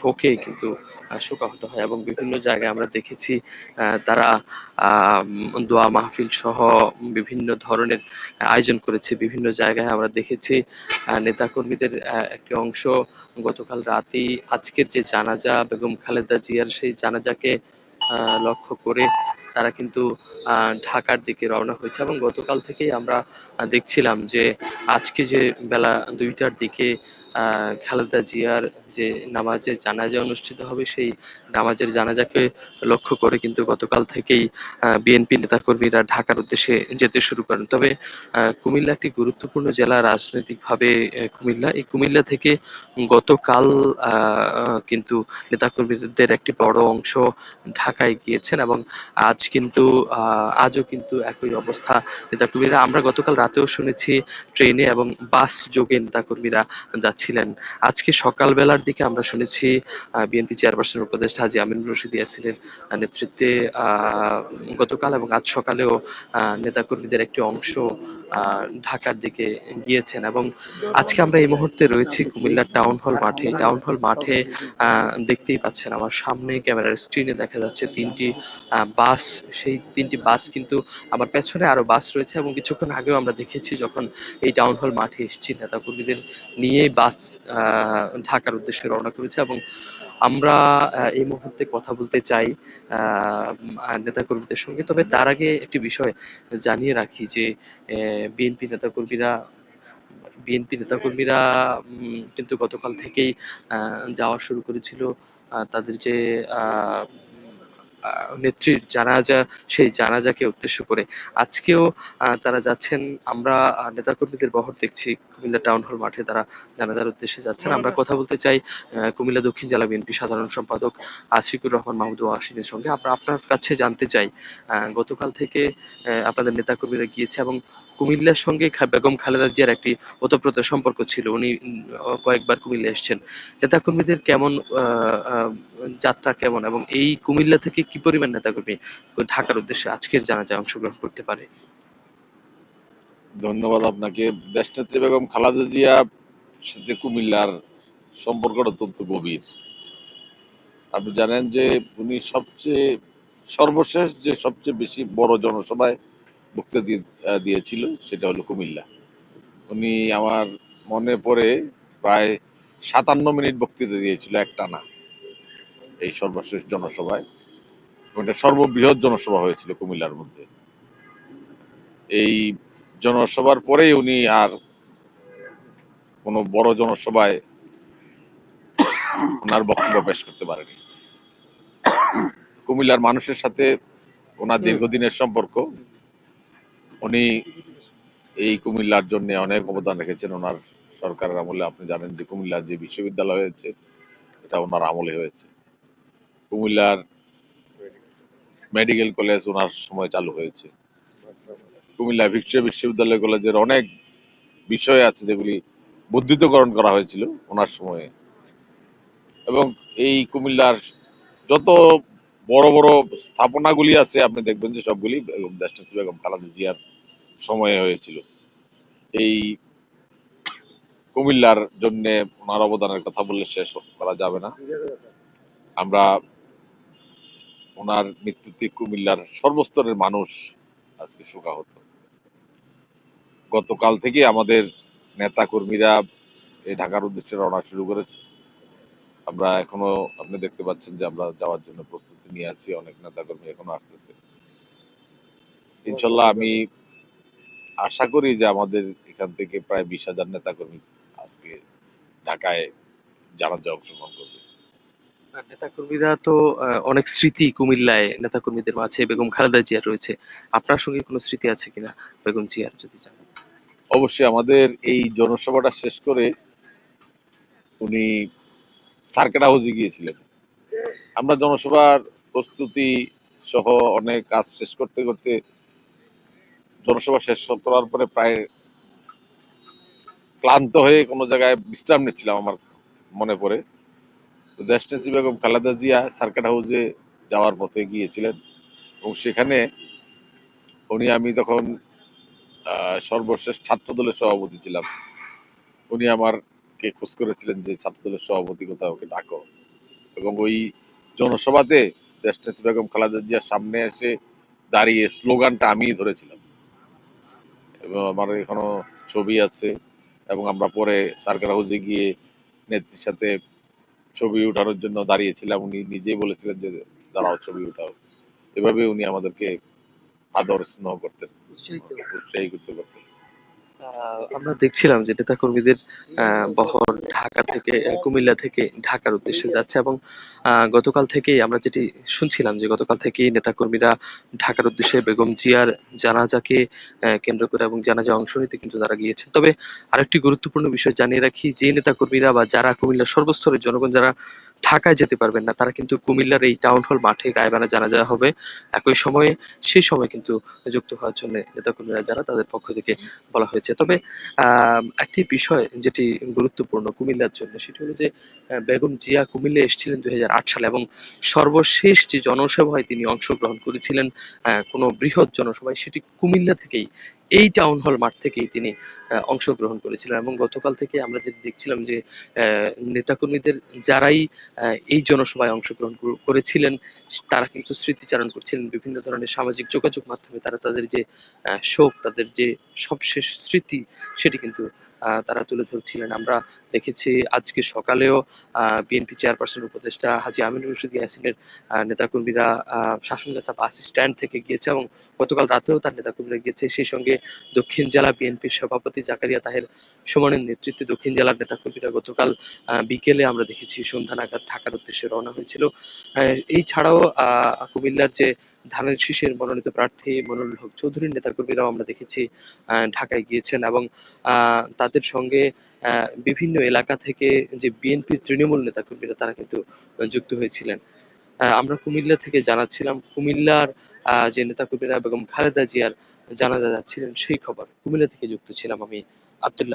শোকে কিন্তু শোকাহত হয় এবং বিভিন্ন জায়গায় আমরা দেখেছি তারা দোয়া মাহফিল সহ বিভিন্ন ধরনের আয়োজন করেছে। বিভিন্ন জায়গায় আমরা দেখেছি নেতাকর্মীদের একটি অংশ গতকাল রাতেই আজকের যে জানাজা বেগম খালেদা জিয়ার সেই জানাজাকে লক্ষ্য করে তারা কিন্তু ঢাকার দিকে রওনা হয়েছে এবং গতকাল থেকেই আমরা দেখছিলাম যে আজকে যে বেলা 2টার দিকে খালেদা জিয়ার যে নামাজের জানাজা অনুষ্ঠিত হবে সেই নামাজের জানাজাকে লক্ষ্য করে কিন্তু গতকাল থেকেই বিএনপি নেতাকর্মীরা ঢাকার উদ্দেশ্যে যেতে শুরু করেন। তবে কুমিল্লা একটি গুরুত্বপূর্ণ জেলা রাজনৈতিকভাবে। কুমিল্লা এই কুমিল্লা থেকে গতকাল কিন্তু নেতাকর্মীদের একটি বড় অংশ ঢাকায় গিয়েছেন এবং আজও কিন্তু একই অবস্থা নেতাকর্মীরা। আমরা গতকাল রাতেও শুনেছি ট্রেনে এবং বাস যোগে নেতাকর্মীরা যাচ্ছিলেন। আজকে সকালবেলার দিকে আমরা শুনেছি বিএনপি চেয়ারপারসন উপদেষ্টা হাজী আমিনুর রশিদ ইয়াসিনের নেতৃত্বে গতকাল এবং আজ সকালেও নেতাকর্মীদের একটি অংশ ঢাকার দিকে গিয়েছেন এবং আজকে আমরা এই মুহূর্তে রয়েছি কুমিল্লার টাউন হল মাঠে। টাউন হল মাঠে দেখতেই পাচ্ছেন আমার সামনে ক্যামেরার স্ক্রিনে দেখা যাচ্ছে 3টি বাস। সেই 3টি বাস কিন্তু আমার পেছনে আরো বাস রয়েছে এবং কিছুক্ষণ আগেও আমরা দেখেছি যখন এই টাউন হল মাঠে এসেছি নেতাকর্মীদের নিয়ে বাস ঢাকার উদ্দেশ্যে রওনা করেছে এবং আমরা এই মুহূর্তে কথা বলতে চাই নেতাকর্মীদের সঙ্গে। তবে তার আগে একটি বিষয় জানিয়ে রাখি যে বিএনপি নেতাকর্মীরা বিএনপি নেতাকর্মীরা কিন্তু গতকাল থেকেই যাওয়া শুরু করেছিল তাদের যে নেত্রীর জানাজা সেই জানাজাকে উদ্দেশ্য করে। আজকেও তারা যাচ্ছেন। আমরা নেতাকর্মীদের বহর দেখছি কুমিল্লা টাউন হল মাঠে তারা জানাজার উদ্দেশ্যে যাচ্ছেন। আমরা কথা বলতে চাই কুমিল্লা দক্ষিণ জেলা বিএনপি সাধারণ সম্পাদক আশিকুর রহমান মাহমুদ ওয়াসিমের সঙ্গে। আমরা আপনার কাছে জানতে চাই গতকাল থেকে আপনাদের নেতাকর্মীরা গিয়েছে এবং কুমিল্লার সঙ্গে বেগম খালেদা জিয়ার একটি ওতপ্রোত সম্পর্ক ছিল। উনি কয়েকবার কুমিল্লা এসেছেন। নেতাকর্মীদের কেমন যাত্রা কেমন এবং এই কুমিল্লা থেকে কি পরিমাণ নেতাকর্মী ঢাকার উদ্দেশ্যে আজকের জানাজায় অংশগ্রহণ করতে পারে? ধন্যবাদ আপনাকে। দেশনেত্রী বেগম খালেদা জিয়ার সাথে কুমিল্লার সম্পর্কটা অত্যন্ত গভীর। আপনি জানেন যে উনি সর্বশেষ যে সবচেয়ে বেশি বড় জনসভায় বক্তৃতা দিয়েছিল সেটা হলো কুমিল্লা। উনি আমার মনে পড়ে প্রায় 57 মিনিট বক্তৃতা দিয়েছিল একটানা এই সর্বশেষ জনসভায়। এটা সর্ববৃহৎ জনসভা হয়েছিল কুমিল্লার মধ্যে। এই জনসভার পরেই উনি আর কোনো বড় জনসভায় ওনার বক্তব্য পেশ করতে পারেনি। কুমিল্লার মানুষের সাথে ওনার দীর্ঘদিনের সম্পর্ক। উনি এই কুমিল্লার জন্য অনেক অবদান রেখেছেন ওনার সরকারের আমলে। আপনি জানেন যে কুমিল্লার যে বিশ্ববিদ্যালয় হয়েছে এটা ওনার আমলে হয়েছে। কুমিল্লার মেডিকেল কলেজ ওনার সময় চালু হয়েছে। কুমিল্লা ভিক্টোরিয়া বিশ্ববিদ্যালয় কলেজের অনেক বিষয় আছে যেগুলি বর্ধিতকরণ করা হয়েছিল ওনার সময়ে। এবং এই কুমিল্লার যত বড় বড় স্থাপনাগুলি আছে আপনি দেখবেন যে সবগুলি দেশনেত্রী বেগম খালেদা জিয়ার সময়ে হয়েছিল। এই কুমিল্লার জন্য ওনার অবদানের কথা বললে শেষ করা যাবে না। আমরা ওনার মৃত্যুতে কুমিল্লার সর্বস্তরের মানুষ আজকে শোকাহত। গতকাল থেকে আমাদের নেতা কর্মীরা এই ঢাকার উদ্দেশ্যে রওনা শুরু করেছে। আমরা এখনো আপনি দেখতে পাচ্ছেন যে আমরা যাওয়ার জন্য প্রস্তুতি নিয়ে আছি। অনেক নেতা কর্মী এখনো আসতেছে। ইনশাল্লাহ আমি আশা করি যে আমাদের এখান থেকে প্রায় 20,000 নেতা কর্মী আজকে ঢাকায় জানাজায় অংশগ্রহণ করবে। নেতাকর্মীরা তো অনেক স্মৃতি কুমিল্লায় নেতাকর্মীদের মাঝে বেগম খালেদা জিয়ার রয়েছে। আপনার সঙ্গে কোনো স্মৃতি আছে কিনা বেগম জিয়ার যদি জানেন? অবশ্যই আমাদের এই জনসভাটা শেষ করে উনি সার্কিট হাউসে গিয়েছিলেন। আমরা জনসভার প্রস্তুতি সহ অনেক কাজ শেষ করতে করতে জনসভা শেষ করার পরে প্রায় ক্লান্ত হয়ে কোনো জায়গায় বিশ্রাম নিচ্ছিলাম আমার মনে পড়ে। দেশনেত্রী বেগম খালেদা জিয়া সার্কিট হাউসে যাওয়ার পথে গিয়েছিলেন এবং সেখানে আমি তখন সর্বশেষ ছাত্র দলের সভাপতি ছিলাম। উনি আমাকে খোঁজ করেছিলেন যে ছাত্র দলের সভাপতি কোথাও ওকে ডাকো। এবং ওই জনসভাতে দেশনেত্রী বেগম খালেদা জিয়ার সামনে এসে দাঁড়িয়ে স্লোগানটা আমি ধরেছিলাম এবং আমার এখনো ছবি আছে। এবং আমরা পরে সার্কার হাউসে গিয়ে নেত্রীর সাথে ছবি উঠানোর জন্য দাঁড়িয়েছিলাম, উনি নিজেই বলেছিলেন যে দাঁড়াও ছবি উঠাও। এভাবে উনি আমাদেরকে আদর স্নেহ করতেন, উৎসাহী করতে করতেন। আমরা দেখছিলাম যে নেতাকর্মীদের বহর ঢাকা থেকে কুমিল্লা থেকে ঢাকার উদ্দেশ্যে যাচ্ছে এবং গতকাল থেকেই আমরা যেটি শুনছিলাম যে গতকাল থেকেই নেতাকর্মীরা ঢাকার উদ্দেশ্যে বেগম জিয়ার জানাজাকে কেন্দ্র করে এবং জানাজা অংশ নিতে কিন্তু তারা গিয়েছে। তবে আরেকটি গুরুত্বপূর্ণ বিষয় জানিয়ে রাখি, যে নেতাকর্মীরা বা যারা কুমিল্লার সর্বস্তরের জনগণ যারা ঢাকায় যেতে পারবেন না, তারা কিন্তু কুমিল্লার এই টাউন হল মাঠে গায়েবানা জানাজা হবে একই সময়ে। সেই সময় কিন্তু যুক্ত হওয়ার জন্য নেতাকর্মীরা যারা, তাদের পক্ষ থেকে বলা হয়েছে। তবে একটি বিষয় যেটি গুরুত্বপূর্ণ কুমিল্লার জন্য, সেটি হলো যে বেগম জিয়া কুমিল্লা এসেছিলেন 2008 সালে এবং সর্বশেষ যে জনসভায় তিনি অংশগ্রহণ করেছিলেন, কোনো বৃহৎ জনসভায়, সেটি কুমিল্লা থেকেই, এই টাউন হল মাঠ থেকেই তিনি অংশগ্রহণ করেছিলেন। এবং গতকাল থেকে আমরা যেটি দেখছিলাম যে নেতাকর্মীদের যারাই এই জনসভায় অংশগ্রহণ করেছিলেন, তারা কিন্তু স্মৃতিচারণ করছিলেন বিভিন্ন ধরনের সামাজিক যোগাযোগ মাধ্যমে। তারা তাদের যে শোক, তাদের যে সবশেষ স্মৃতি, সেটি কিন্তু তারা তুলে ধরছিলেন। আমরা দেখেছি আজকে সকালেও বিএনপি চেয়ারপারসন উপদেষ্টা হাজী আমিনুর রশিদ ইয়াসিনের নেতাকর্মীরা শাসনগাছা বাস স্ট্যান্ড থেকে গিয়েছে এবং গতকাল রাতেও তার নেতাকর্মীরা গিয়েছে। সেই সঙ্গে দক্ষিণ জেলা বিএনপির সভাপতি জাকারিয়া তাহের সুমনের নেতৃত্বে দক্ষিণ জেলার নেতাকর্মীরা গতকাল বিকেলে আমরা দেখেছি সন্ধ্যা নাগাদ ঢাকার উদ্দেশ্যে রওনা হয়েছিল। এই ছাড়াও কুমিল্লার যে ধানের শীষের মনোনীত প্রার্থী মনিরুল হক চৌধুরীর নেতাকর্মীরাও আমরা দেখেছি ঢাকায় গিয়েছেন এবং তাদের সঙ্গে বিভিন্ন এলাকা থেকে যে বিএনপির তৃণমূল নেতাকর্মীরা, তারা কিন্তু যুক্ত হয়েছিলেন। আমরা কুমিল্লা থেকে জানাচ্ছিলাম কুমিল্লার যে নেতাকর্মীরা বেগম খালেদা জিয়ার জানাজা যাচ্ছিলেন, সেই খবর কুমিল্লা থেকে যুক্ত ছিলাম আমি, আব্দুল্লাহ।